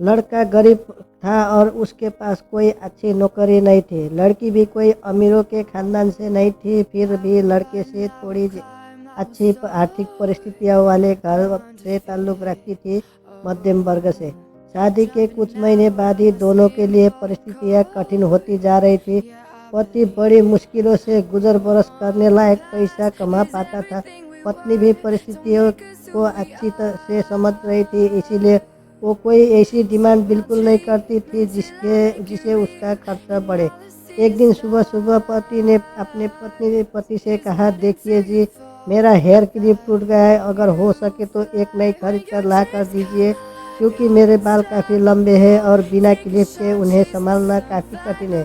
लड़का गरीब था और उसके पास कोई अच्छी नौकरी नहीं थी। लड़की भी कोई अमीरों के खानदान से नहीं थी, फिर भी लड़के से थोड़ी अच्छी आर्थिक परिस्थितियों वाले घर से ताल्लुक़ रखती थी, मध्यम वर्ग से। शादी के कुछ महीने बाद ही दोनों के लिए परिस्थितियाँ कठिन होती जा रही थी। पति बड़ी मुश्किलों से गुजर बरस करने लायक पैसा कमा पाता था। पत्नी भी परिस्थितियों को अच्छी तरह से समझ रही थी, इसीलिए वो कोई ऐसी डिमांड बिल्कुल नहीं करती थी जिसे उसका खर्चा बढ़े। एक दिन सुबह सुबह पति ने अपने पति से कहा, देखिए जी, मेरा हेयर क्लिप टूट गया है, अगर हो सके तो एक नई खरीद कर ला कर दीजिए, क्योंकि मेरे बाल काफ़ी लंबे हैं और बिना क्लिप के उन्हें संभालना काफ़ी कठिन है।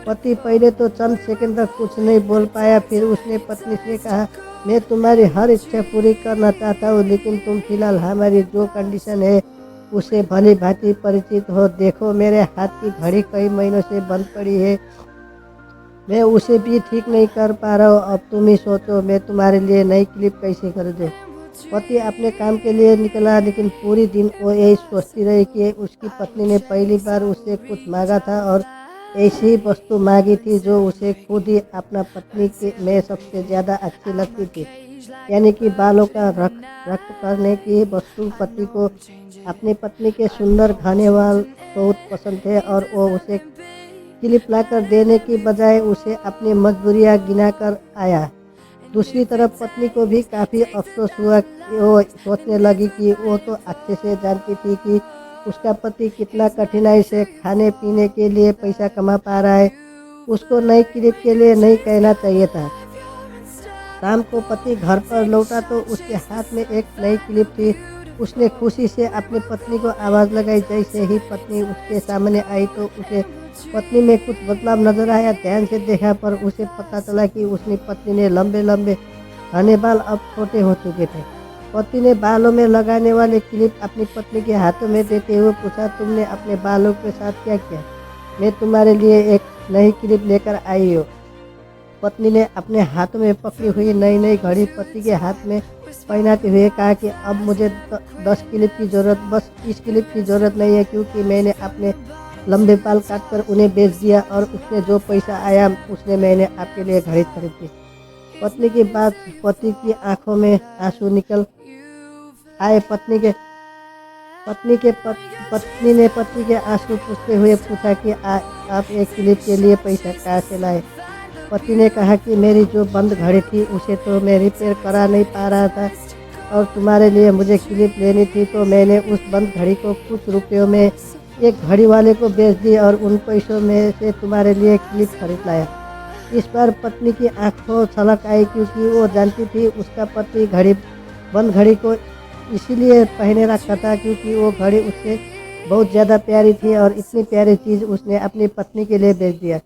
पति पहले तो चंद सेकंड तक कुछ नहीं बोल पाया, फिर उसने पत्नी से कहा, मैं तुम्हारी हर इच्छा पूरी करना चाहता हूँ, लेकिन तुम फिलहाल हमारी जो कंडीशन है उसे भली भांति परिचित हो। देखो, मेरे हाथ की घड़ी कई महीनों से बंद पड़ी है, मैं उसे भी ठीक नहीं कर पा रहा हूँ। अब तुम ही सोचो, मैं तुम्हारे लिए नई क्लिप कैसे खरीदूँ। पति अपने काम के लिए निकला, लेकिन पूरी दिन वो यही सोचती रही कि उसकी पत्नी ने पहली बार उससे कुछ मांगा था और ऐसी वस्तु मांगी थी जो उसे खुद ही अपना पत्नी के में सबसे ज़्यादा अच्छी लगती थी, यानी कि बालों का रख करने की वस्तु। पति को अपनी पत्नी के सुंदर घने बाल बहुत पसंद थे और वो उसे क्लिप लाकर देने की बजाय उसे अपनी मजबूरियां गिनाकर आया। दूसरी तरफ पत्नी को भी काफ़ी अफसोस हुआ कि वो सोचने लगी कि वो तो अच्छे से जानती थी कि उसका पति कितना कठिनाई से खाने पीने के लिए पैसा कमा पा रहा है। उसको नई क्लिप के लिए नहीं कहना चाहिए था। शाम को पति घर पर लौटा तो उसके हाथ में एक नई क्लिप थी। उसने खुशी से अपनी पत्नी को आवाज़ लगाई। जैसे ही पत्नी उसके सामने आई तो उसे पत्नी में कुछ बदलाव नजर आया। ध्यान से देखा पर उसे पता चला कि उसकी पत्नी ने लंबे लंबे घने बाल अब छोटे हो चुके थे। पति ने बालों में लगाने वाले क्लिप अपनी पत्नी के हाथों में देते हुए पूछा, तुमने अपने बालों के साथ क्या किया? मैं तुम्हारे लिए एक नई क्लिप लेकर आई हूँ। पत्नी ने अपने हाथों में पकड़ी हुई नई घड़ी पति के हाथ में पहनाते हुए कहा कि अब मुझे 10 क्लिप की ज़रूरत, बस इस क्लिप की ज़रूरत नहीं है, क्योंकि मैंने अपने लंबे बाल काटकर उन्हें बेच दिया और उसमें जो पैसा आया उसने मैंने आपके लिए घड़ी खरीदी। पत्नी की बात पति की आंखों में आंसू निकल आए। पत्नी ने पति के आंसू पूछते हुए पूछा कि आप एक क्लिप के लिए पैसा कहाँ से लाए? पति ने कहा कि मेरी जो बंद घड़ी थी उसे तो मैं रिपेयर करा नहीं पा रहा था और तुम्हारे लिए मुझे क्लिप लेनी थी, तो मैंने उस बंद घड़ी को कुछ रुपयों में एक घड़ी वाले को बेच दी और उन पैसों में से तुम्हारे लिए क्लिप खरीद लाया। इस बार पत्नी की आंखों छलक आई, क्योंकि वो जानती थी उसका पति बंद घड़ी को इसीलिए पहने रखा था क्योंकि वो घड़ी उससे बहुत ज़्यादा प्यारी थी और इतनी प्यारी चीज़ उसने अपनी पत्नी के लिए बेच दिया।